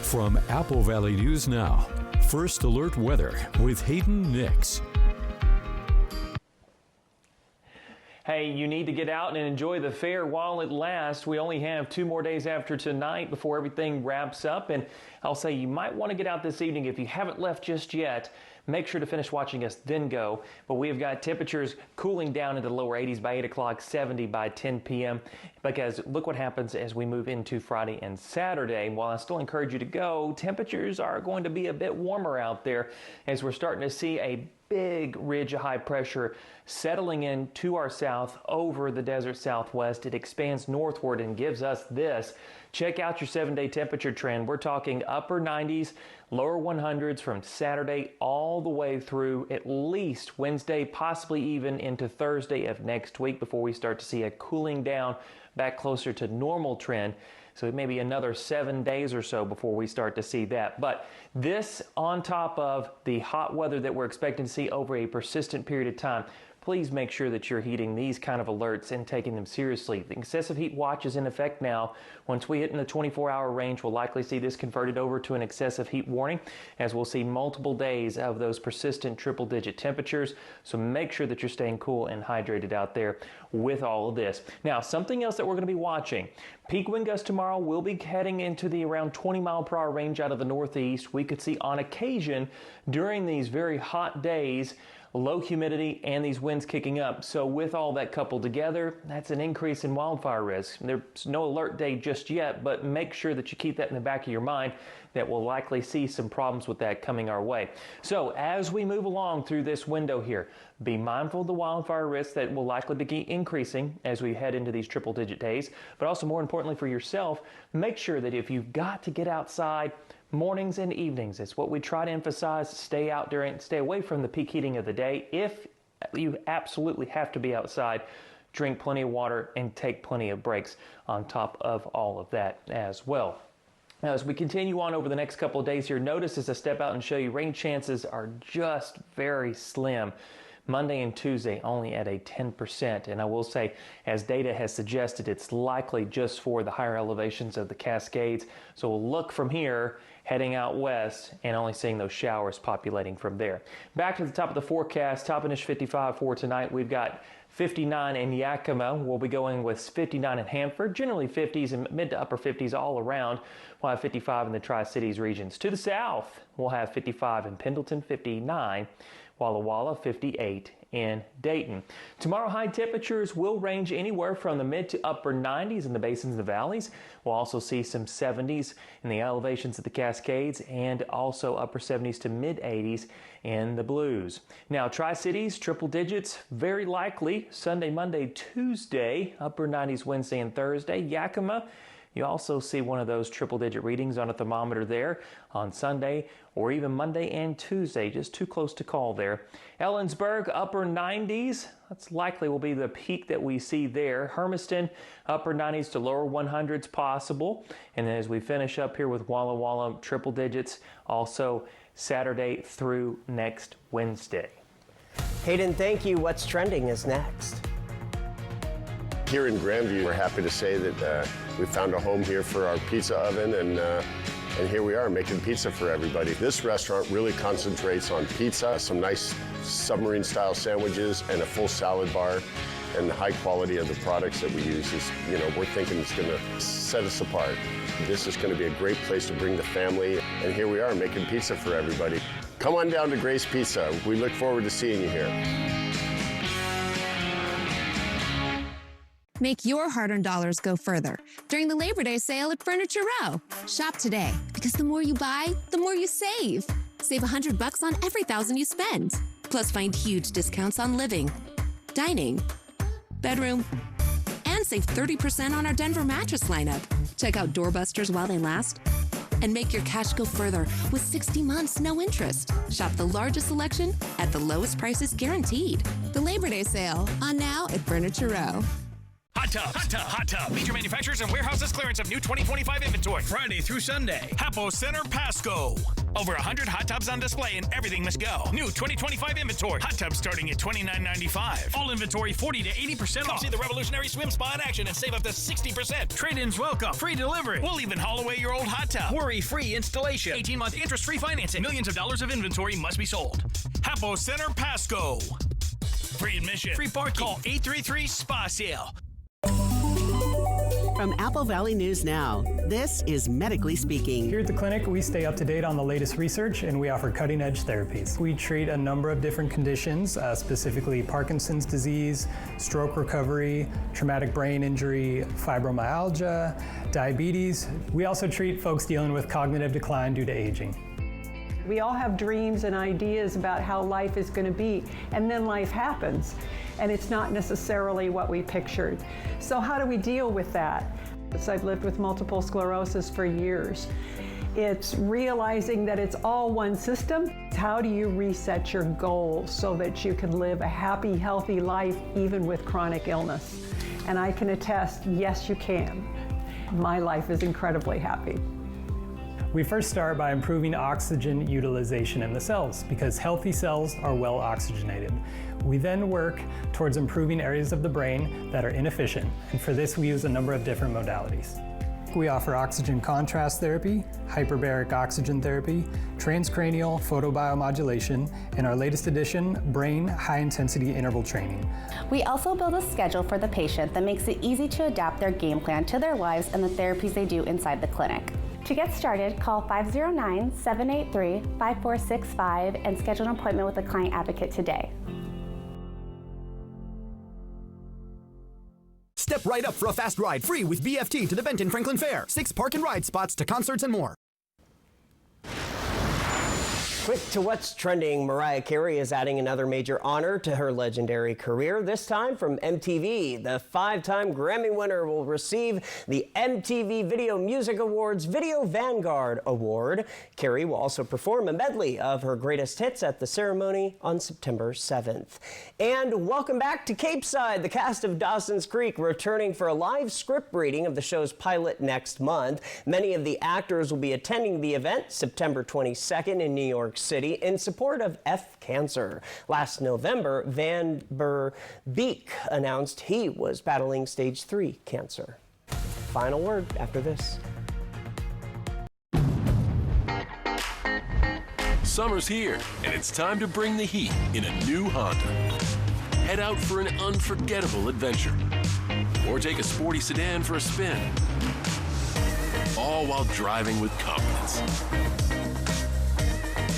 From Apple Valley News Now, First Alert Weather with Hayden Nix. Hey, you need to get out and enjoy the fair while it lasts. We only have 2 more days after tonight before everything wraps up. And I'll say you might want to get out this evening if you haven't left just yet. Make sure to finish watching us, then go. But we have got temperatures cooling down into the lower 80s by 8 o'clock, 70 by 10 p.m. Because look what happens as we move into Friday and Saturday. While I still encourage you to go, temperatures are going to be a bit warmer out there as we're starting to see a big ridge of high pressure settling in to our south over the desert southwest. It expands northward and gives us this. Check out your 7-day temperature trend. We're talking upper 90s, lower 100s from Saturday all the way through at least Wednesday, possibly even into Thursday of next week before we start to see a cooling down back closer to normal trend. So it may be another 7 days or so before we start to see that. But this on top of the hot weather that we're expecting to see over a persistent period of time. Please make sure that you're heeding these kind of alerts and taking them seriously. The excessive heat watch is in effect now. Once we hit in the 24-hour range, we'll likely see this converted over to an excessive heat warning, as we'll see multiple days of those persistent triple-digit temperatures. So make sure that you're staying cool and hydrated out there with all of this. Now, something else that we're going to be watching. Peak wind gusts tomorrow will be heading into the around 20-mile-per-hour range out of the northeast. We could see on occasion during these very hot days low humidity and these winds kicking up. So with all that coupled together, that's an increase in wildfire risk. There's no alert day just yet, but make sure that you keep that in the back of your mind that we'll likely see some problems with that coming our way. So as we move along through this window here, be mindful of the wildfire risk that will likely be increasing as we head into these triple-digit days, but also more importantly for yourself, make sure that if you've got to get outside, mornings and evenings, it's what we try to emphasize. Stay away from the peak heating of the day. If you absolutely have to be outside, drink plenty of water and take plenty of breaks on top of all of that as well. Now, as we continue on over the next couple of days here, notice as I step out and show you, rain chances are just very slim. Monday and Tuesday only at a 10%. And I will say, as data has suggested, it's likely just for the higher elevations of the Cascades. So we'll look from here, heading out west, and only seeing those showers populating from there. Back to the top of the forecast, Toppenish 55 for tonight. We've got 59 in Yakima. We'll be going with 59 in Hanford, generally 50s and mid to upper 50s all around. We'll have 55 in the Tri-Cities regions. To the south, we'll have 55 in Pendleton, 59, Walla Walla, 58 in Dayton. Tomorrow, high temperatures will range anywhere from the mid to upper 90s in the basins and the valleys. We'll also see some 70s in the elevations of the Cascades and also upper 70s to mid 80s in the Blues. Now, Tri-Cities, triple digits, very likely Sunday, Monday, Tuesday, upper 90s Wednesday and Thursday. Yakima, you also see one of those triple-digit readings on a thermometer there on Sunday or even Monday and Tuesday, just too close to call there. Ellensburg, upper 90s. That's likely will be the peak that we see there. Hermiston, upper 90s to lower 100s possible. And then as we finish up here with Walla Walla, triple digits, also Saturday through next Wednesday. Hayden, thank you. What's trending is next. Here in Grandview, we're happy to say that we found a home here for our pizza oven, and here we are making pizza for everybody. This restaurant really concentrates on pizza, some nice submarine-style sandwiches, and a full salad bar. And the high quality of the products that we use is, we're thinking it's going to set us apart. This is going to be a great place to bring the family, and here we are making pizza for everybody. Come on down to Grace Pizza. We look forward to seeing you here. Make your hard-earned dollars go further during the Labor Day sale at Furniture Row. Shop today, because the more you buy, the more you save. Save $100 on every $1,000 you spend. Plus, find huge discounts on living, dining, bedroom, and save 30% on our Denver mattress lineup. Check out Doorbusters while they last, and make your cash go further with 60 months, no interest. Shop the largest selection at the lowest prices guaranteed. The Labor Day sale on now at Furniture Row. Hot Tub, Hot Tub, Hot Tub. Major manufacturers and warehouses clearance of new 2025 inventory. Friday through Sunday. Hapo Center, Pasco. Over 100 hot tubs on display and everything must go. New 2025 inventory. Hot tubs starting at $29.95. All inventory 40 to 80% off. Come see the revolutionary swim spa in action and save up to 60%. Trade-ins welcome. Free delivery. We'll even haul away your old hot tub. Worry-free installation. 18-month interest-free financing. Millions of dollars of inventory must be sold. Hapo Center, Pasco. Free admission. Free parking. Call 833-SPA-SALE. From Apple Valley News Now, this is Medically Speaking. Here at the clinic, we stay up to date on the latest research, and we offer cutting-edge therapies. We treat a number of different conditions, specifically Parkinson's disease, stroke recovery, traumatic brain injury, fibromyalgia, diabetes. We also treat folks dealing with cognitive decline due to aging. We all have dreams and ideas about how life is going to be, and then life happens, and it's not necessarily what we pictured. So how do we deal with that? I've lived with multiple sclerosis for years. It's realizing that it's all one system. How do you reset your goals so that you can live a happy, healthy life even with chronic illness? And I can attest, yes, you can. My life is incredibly happy. We first start by improving oxygen utilization in the cells because healthy cells are well oxygenated. We then work towards improving areas of the brain that are inefficient, and for this we use a number of different modalities. We offer oxygen contrast therapy, hyperbaric oxygen therapy, transcranial photobiomodulation, and our latest addition, brain high-intensity interval training. We also build a schedule for the patient that makes it easy to adapt their game plan to their lives and the therapies they do inside the clinic. To get started, call 509-783-5465 and schedule an appointment with a client advocate today. Step right up for a fast ride free with BFT to the Benton Franklin Fair. 6 park and ride spots to concerts and more. Quick to what's trending. Mariah Carey is adding another major honor to her legendary career, this time from MTV. The 5-time Grammy winner will receive the MTV Video Music Awards Video Vanguard Award. Carey will also perform a medley of her greatest hits at the ceremony on September 7th. And welcome back to Capeside. The cast of Dawson's Creek returning for a live script reading of the show's pilot next month. Many of the actors will be attending the event September 22nd in New York City in support of F-Cancer. Last November, Van Der Beek announced he was battling stage 3 cancer. Final word after this. Summer's here, and it's time to bring the heat in a new Honda. Head out for an unforgettable adventure, or take a sporty sedan for a spin, all while driving with confidence.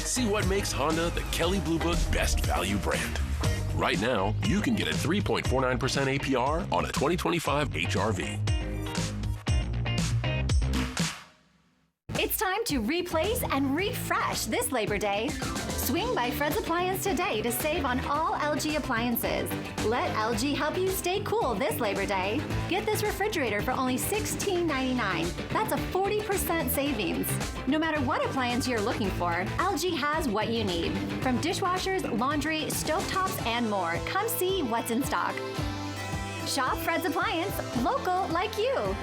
See what makes Honda the Kelley Blue Book Best Value brand. Right now, you can get a 3.49% APR on a 2025 HR-V. It's time to replace and refresh this Labor Day. Swing by Fred's Appliance today to save on all LG appliances. Let LG help you stay cool this Labor Day. Get this refrigerator for only $16.99. That's a 40% savings. No matter what appliance you're looking for, LG has what you need. From dishwashers, laundry, stovetops, and more, come see what's in stock. Shop Fred's Appliance, local like you.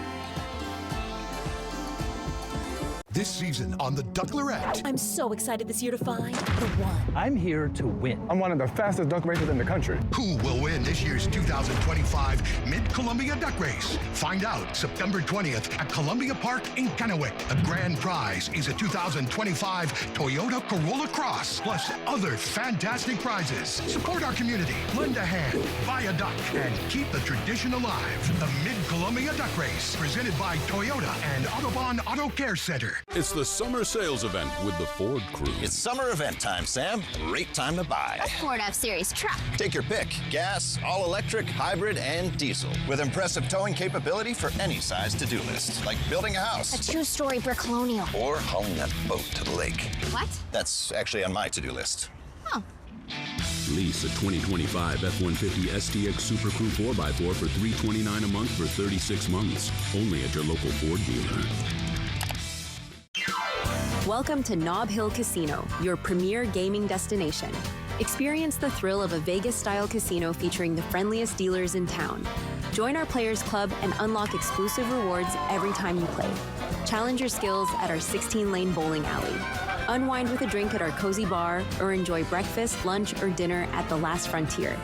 This season on the Ducklerette. I'm so excited this year to find the one. I'm here to win. I'm one of the fastest duck racers in the country. Who will win this year's 2025 Mid-Columbia Duck Race? Find out September 20th at Columbia Park in Kennewick. The grand prize is a 2025 Toyota Corolla Cross, plus other fantastic prizes. Support our community, lend a hand, buy a duck, and keep the tradition alive. The Mid-Columbia Duck Race, presented by Toyota and Autobahn Auto Care Center. It's the summer sales event with the Ford crew. It's summer event time, Sam. Great time to buy. A Ford F-Series truck. Take your pick. Gas, all-electric, hybrid, and diesel. With impressive towing capability for any size to-do list. Like building a house. A 2-story brick colonial. Or hauling that boat to the lake. What? That's actually on my to-do list. Oh. Lease a 2025 F-150 STX Super Crew 4x4 for $329 a month for 36 months. Only at your local Ford dealer. Welcome to Nob Hill Casino, your premier gaming destination. Experience the thrill of a Vegas-style casino featuring the friendliest dealers in town. Join our Players Club and unlock exclusive rewards every time you play. Challenge your skills at our 16-lane bowling alley. Unwind with a drink at our cozy bar, or enjoy breakfast, lunch, or dinner at the Last Frontier.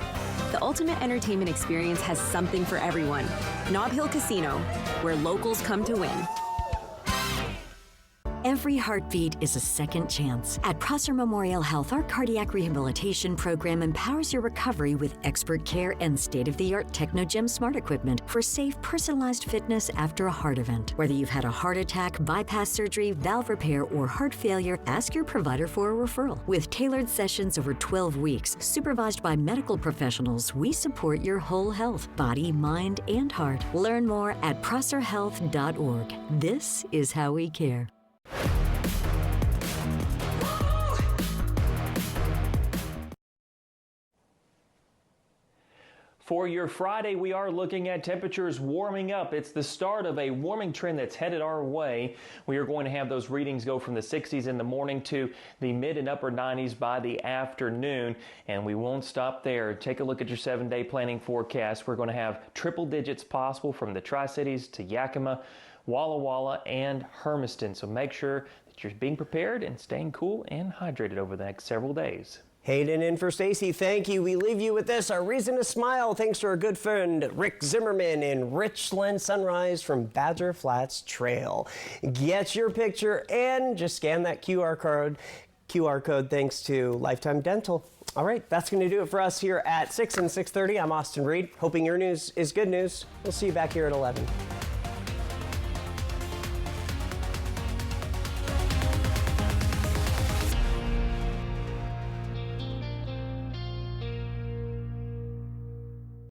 The ultimate entertainment experience has something for everyone. Nob Hill Casino, where locals come to win. Every heartbeat is a second chance. At Prosser Memorial Health, our cardiac rehabilitation program empowers your recovery with expert care and state-of-the-art TechnoGym smart equipment for safe, personalized fitness after a heart event. Whether you've had a heart attack, bypass surgery, valve repair, or heart failure, ask your provider for a referral. With tailored sessions over 12 weeks, supervised by medical professionals, we support your whole health, body, mind, and heart. Learn more at prosserhealth.org. This is how we care. For your Friday, we are looking at temperatures warming up. It's the start of a warming trend that's headed our way. We are going to have those readings go from the 60s in the morning to the mid and upper 90s by the afternoon, and we won't stop there. Take a look at your 7-day planning forecast. We're going to have triple digits possible from the Tri-Cities to Yakima, Walla Walla, and Hermiston. So make sure that you're being prepared and staying cool and hydrated over the next several days. Hayden in for Stacy, thank you. We leave you with this, our reason to smile, thanks to our good friend Rick Zimmerman in Richland Sunrise from Badger Flats Trail. Get your picture and just scan that QR code thanks to Lifetime Dental. All right, that's going to do it for us here at 6 and 6:30. I'm Austin Reed, hoping your news is good news. We'll see you back here at 11.